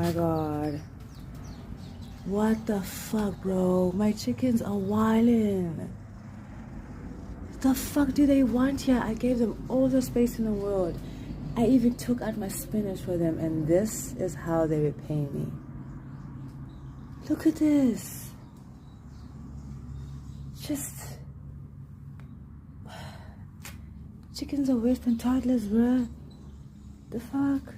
my god. What the fuck, bro? My chickens are wildin'. The fuck do they want here? I gave them all the space in the world. I even took out my spinach for them, and this is how they repay me. Look at this. Just... chickens are worse than toddlers, bruh. The fuck?